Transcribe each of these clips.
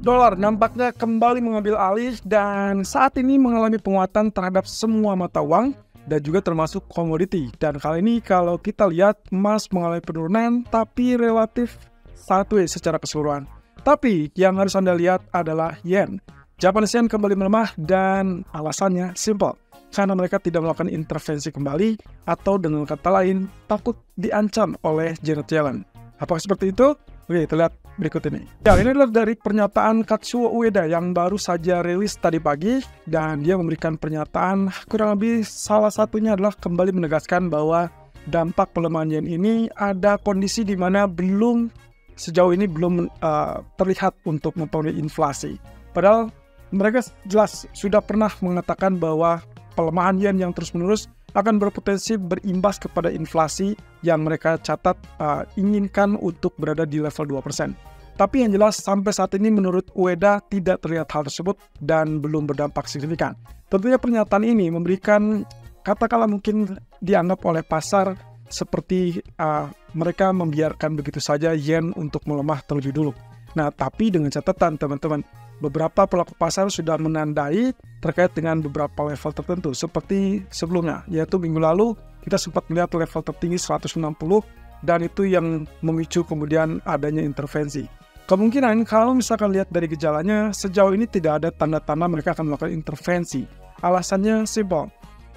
Dolar nampaknya kembali mengambil alih dan saat ini mengalami penguatan terhadap semua mata uang dan juga termasuk komoditi. Dan kali ini kalau kita lihat emas mengalami penurunan tapi relatif sideways secara keseluruhan. Tapi yang harus Anda lihat adalah yen. Japanese yen kembali melemah dan alasannya simple. Karena mereka tidak melakukan intervensi kembali atau dengan kata lain takut diancam oleh Janet Yellen. Apakah seperti itu? Oke, kita lihat berikut ini. Ya, ini adalah dari pernyataan Katsuo Ueda yang baru saja rilis tadi pagi dan dia memberikan pernyataan kurang lebih salah satunya adalah kembali menegaskan bahwa dampak pelemahan yen ini ada kondisi di mana sejauh ini belum terlihat untuk mempengaruhi inflasi. Padahal mereka jelas sudah pernah mengatakan bahwa pelemahan yen yang terus-menerus akan berpotensi berimbas kepada inflasi yang mereka catat inginkan untuk berada di level 2%. Tapi yang jelas sampai saat ini menurut Ueda tidak terlihat hal tersebut dan belum berdampak signifikan. Tentunya pernyataan ini memberikan katakanlah mungkin dianggap oleh pasar seperti mereka membiarkan begitu saja yen untuk melemah terlebih dulu. Nah, tapi dengan catatan teman-teman, beberapa pelaku pasar sudah menandai terkait dengan beberapa level tertentu seperti sebelumnya, yaitu minggu lalu kita sempat melihat level tertinggi 160 dan itu yang memicu kemudian adanya intervensi. Kemungkinan kalau misalkan lihat dari gejalanya, sejauh ini tidak ada tanda-tanda mereka akan melakukan intervensi. Alasannya simple.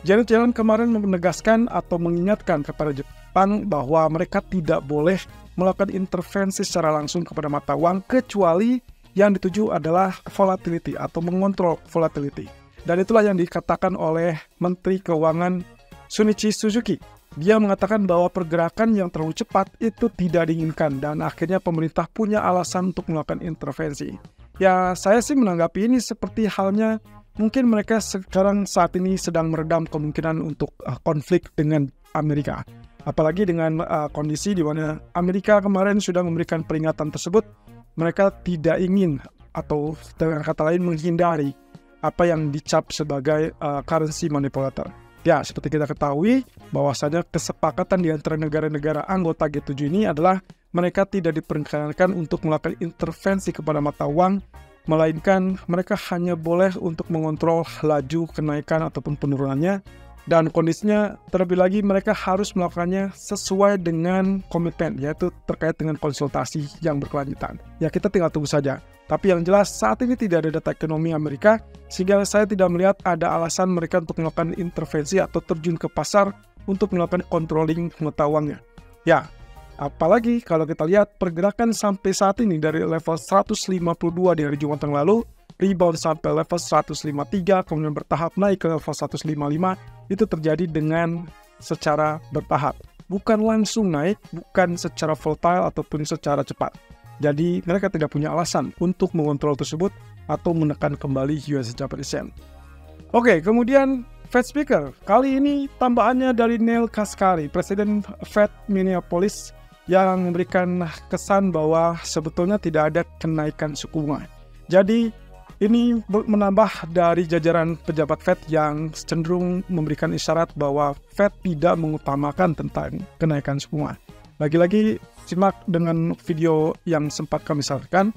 Janet Yellen kemarin menegaskan atau mengingatkan kepada Jepang bahwa mereka tidak boleh melakukan intervensi secara langsung kepada mata uang kecuali yang dituju adalah volatility atau mengontrol volatility. Dan itulah yang dikatakan oleh Menteri Keuangan Shunichi Suzuki. Dia mengatakan bahwa pergerakan yang terlalu cepat itu tidak diinginkan dan akhirnya pemerintah punya alasan untuk melakukan intervensi. Ya, saya sih menanggapi ini seperti halnya mungkin mereka sekarang saat ini sedang meredam kemungkinan untuk konflik dengan Amerika. Apalagi dengan kondisi di mana Amerika kemarin sudah memberikan peringatan tersebut, mereka tidak ingin atau dengan kata lain menghindari apa yang dicap sebagai currency manipulator. Ya, seperti kita ketahui bahwasanya kesepakatan di antara negara-negara anggota G7 ini adalah mereka tidak diperkenankan untuk melakukan intervensi kepada mata uang, melainkan mereka hanya boleh untuk mengontrol laju kenaikan ataupun penurunannya. Dan kondisinya terlebih lagi mereka harus melakukannya sesuai dengan komitmen, yaitu terkait dengan konsultasi yang berkelanjutan. Ya, kita tinggal tunggu saja. Tapi yang jelas saat ini tidak ada data ekonomi Amerika, sehingga saya tidak melihat ada alasan mereka untuk melakukan intervensi atau terjun ke pasar untuk melakukan controlling mata uangnya. Ya, apalagi kalau kita lihat pergerakan sampai saat ini dari level 152 di hari Jumat yang lalu, rebound sampai level 153, kemudian bertahap naik ke level 155, itu terjadi dengan secara bertahap. Bukan langsung naik, bukan secara volatile ataupun secara cepat. Jadi mereka tidak punya alasan untuk mengontrol tersebut atau menekan kembali US Japanese yen. Oke, kemudian Fed Speaker. Kali ini tambahannya dari Neil Kashkari, Presiden Fed Minneapolis, yang memberikan kesan bahwa sebetulnya tidak ada kenaikan suku bunga. Jadi ini menambah dari jajaran pejabat Fed yang cenderung memberikan isyarat bahwa Fed tidak mengutamakan tentang kenaikan suku bunga. Lagi-lagi simak dengan video yang sempat kami sampaikan,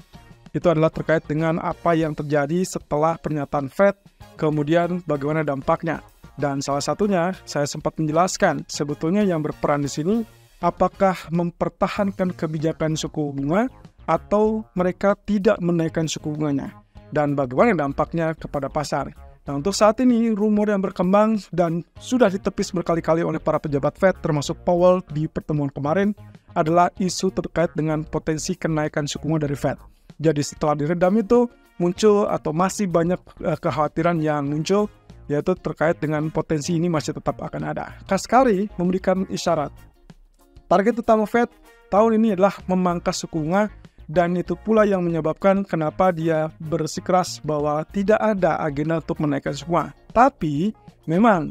itu adalah terkait dengan apa yang terjadi setelah pernyataan Fed, kemudian bagaimana dampaknya. Dan salah satunya saya sempat menjelaskan sebetulnya yang berperan di sini apakah mempertahankan kebijakan suku bunga atau mereka tidak menaikkan suku bunganya. Dan bagaimana dampaknya kepada pasar. Nah, untuk saat ini rumor yang berkembang dan sudah ditepis berkali-kali oleh para pejabat Fed termasuk Powell di pertemuan kemarin adalah isu terkait dengan potensi kenaikan suku bunga dari Fed. Jadi setelah diredam itu muncul atau masih banyak kekhawatiran yang muncul, yaitu terkait dengan potensi ini masih tetap akan ada. Kashkari memberikan isyarat target utama Fed tahun ini adalah memangkas suku bunga. Dan itu pula yang menyebabkan kenapa dia bersikeras bahwa tidak ada agenda untuk menaikkan suku bunga. Tapi memang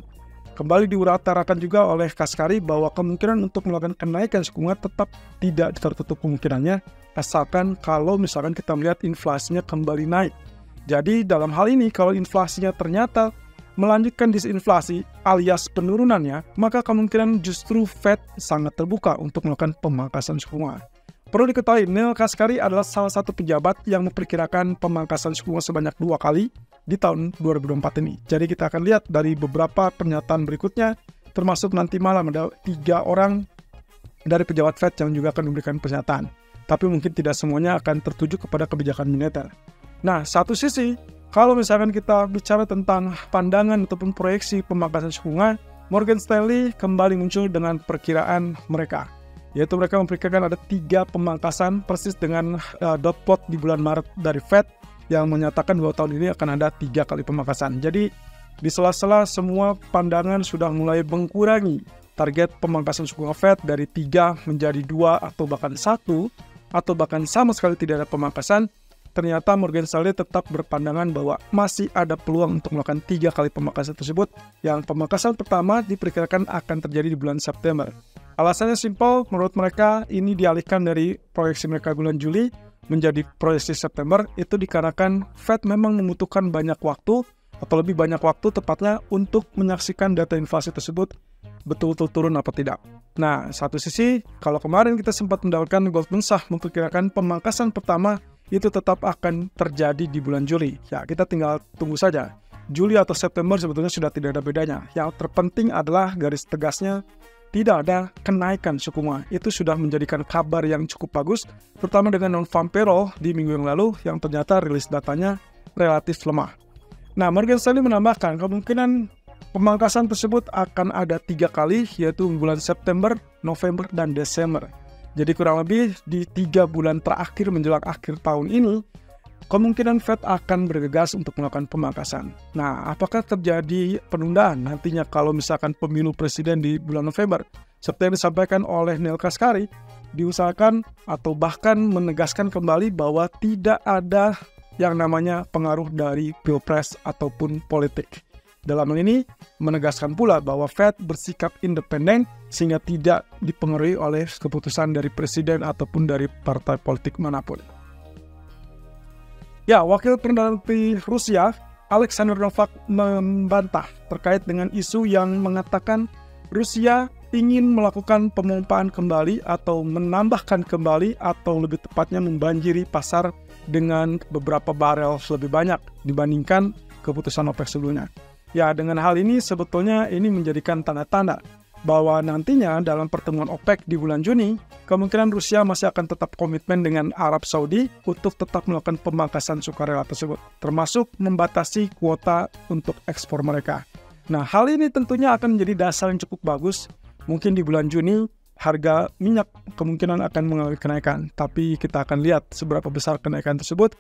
kembali diutarakan juga oleh Kashkari bahwa kemungkinan untuk melakukan kenaikan suku bunga tetap tidak tertutup kemungkinannya, asalkan kalau misalkan kita melihat inflasinya kembali naik. Jadi dalam hal ini kalau inflasinya ternyata melanjutkan disinflasi alias penurunannya, maka kemungkinan justru Fed sangat terbuka untuk melakukan pemangkasan suku bunga. Perlu diketahui, Neil Kashkari adalah salah satu pejabat yang memperkirakan pemangkasan suku bunga sebanyak 2 kali di tahun 2024 ini. Jadi kita akan lihat dari beberapa pernyataan berikutnya, termasuk nanti malam ada 3 orang dari pejabat Fed yang juga akan memberikan pernyataan. Tapi mungkin tidak semuanya akan tertuju kepada kebijakan moneter. Nah, satu sisi, kalau misalkan kita bicara tentang pandangan ataupun proyeksi pemangkasan suku bunga, Morgan Stanley kembali muncul dengan perkiraan mereka. Yaitu mereka memperkirakan ada 3 pemangkasan persis dengan dot plot di bulan Maret dari Fed yang menyatakan bahwa tahun ini akan ada 3 kali pemangkasan. Jadi di sela-sela semua pandangan sudah mulai mengurangi target pemangkasan suku bunga Fed dari 3 menjadi 2 atau bahkan 1 atau bahkan sama sekali tidak ada pemangkasan. Ternyata Morgan Stanley tetap berpandangan bahwa masih ada peluang untuk melakukan 3 kali pemangkasan tersebut, yang pemangkasan pertama diperkirakan akan terjadi di bulan September. Alasannya simpel, menurut mereka ini dialihkan dari proyeksi mereka bulan Juli menjadi proyeksi September, itu dikarenakan Fed memang membutuhkan banyak waktu, atau lebih banyak waktu tepatnya untuk menyaksikan data inflasi tersebut betul-betul turun atau tidak. Nah, satu sisi, kalau kemarin kita sempat mendapatkan Goldman Sachs memperkirakan pemangkasan pertama itu tetap akan terjadi di bulan Juli. Ya, kita tinggal tunggu saja. Juli atau September sebetulnya sudah tidak ada bedanya. Yang terpenting adalah garis tegasnya tidak ada kenaikan suku bunga. Itu sudah menjadikan kabar yang cukup bagus, terutama dengan non-farm payroll di minggu yang lalu yang ternyata rilis datanya relatif lemah. Nah, Morgan Stanley menambahkan kemungkinan pemangkasan tersebut akan ada 3 kali, yaitu bulan September, November, dan Desember. Jadi kurang lebih di 3 bulan terakhir menjelang akhir tahun ini, kemungkinan Fed akan bergegas untuk melakukan pemangkasan. Nah, apakah terjadi penundaan nantinya kalau misalkan pemilu presiden di bulan November? Seperti yang disampaikan oleh Neil Kashkari, diusahakan atau bahkan menegaskan kembali bahwa tidak ada yang namanya pengaruh dari pilpres ataupun politik. Dalam hal ini, menegaskan pula bahwa Fed bersikap independen sehingga tidak dipengaruhi oleh keputusan dari presiden ataupun dari partai politik manapun. Ya, Wakil Perdana Menteri Rusia, Alexander Novak, membantah terkait dengan isu yang mengatakan Rusia ingin melakukan pemompaan kembali atau menambahkan kembali atau lebih tepatnya membanjiri pasar dengan beberapa barel lebih banyak dibandingkan keputusan OPEC sebelumnya. Ya, dengan hal ini sebetulnya ini menjadikan tanda-tanda bahwa nantinya dalam pertemuan OPEC di bulan Juni, kemungkinan Rusia masih akan tetap komitmen dengan Arab Saudi untuk tetap melakukan pemangkasan sukarela tersebut, termasuk membatasi kuota untuk ekspor mereka. Nah, hal ini tentunya akan menjadi dasar yang cukup bagus. Mungkin di bulan Juni, harga minyak kemungkinan akan mengalami kenaikan, tapi kita akan lihat seberapa besar kenaikan tersebut.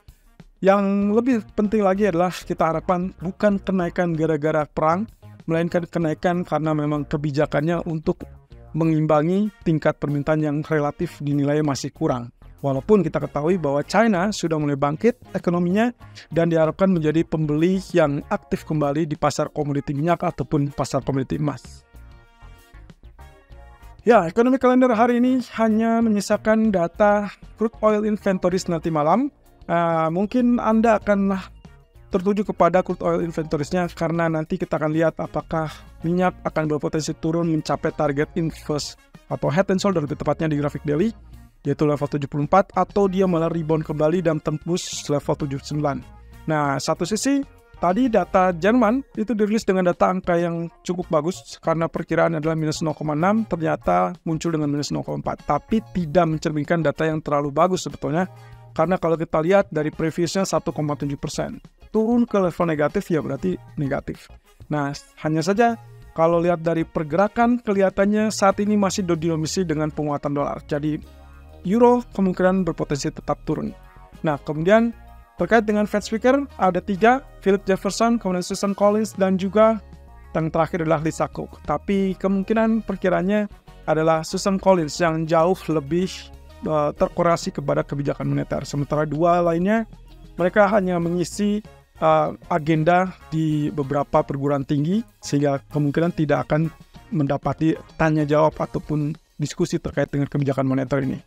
Yang lebih penting lagi adalah kita harapkan bukan kenaikan gara-gara perang, melainkan kenaikan karena memang kebijakannya untuk mengimbangi tingkat permintaan yang relatif dinilai masih kurang. Walaupun kita ketahui bahwa China sudah mulai bangkit ekonominya dan diharapkan menjadi pembeli yang aktif kembali di pasar komoditi minyak ataupun pasar komoditi emas. Ya, ekonomi kalender hari ini hanya menyisakan data crude oil inventories nanti malam. Mungkin Anda akan tertuju kepada crude oil inventoriesnya karena nanti kita akan lihat apakah minyak akan berpotensi turun mencapai target inverse atau head and shoulder lebih tepatnya di grafik daily, yaitu level 74, atau dia malah rebound kembali dan tembus level 79. Nah, satu sisi tadi data Jerman itu dirilis dengan data angka yang cukup bagus karena perkiraan adalah minus 0,6, ternyata muncul dengan minus 0,4, tapi tidak mencerminkan data yang terlalu bagus sebetulnya. Karena kalau kita lihat dari previousnya 1,7%, turun ke level negatif ya berarti negatif. Nah, hanya saja kalau lihat dari pergerakan kelihatannya saat ini masih didominasi dengan penguatan dolar. Jadi euro kemungkinan berpotensi tetap turun. Nah, kemudian terkait dengan Fed speaker ada 3, Philip Jefferson, kemudian Susan Collins, dan juga yang terakhir adalah Lisa Cook. Tapi kemungkinan perkiranya adalah Susan Collins yang jauh lebih terkorelasi kepada kebijakan moneter. Sementara 2 lainnya mereka hanya mengisi agenda di beberapa perguruan tinggi sehingga kemungkinan tidak akan mendapati tanya jawab ataupun diskusi terkait dengan kebijakan moneter ini.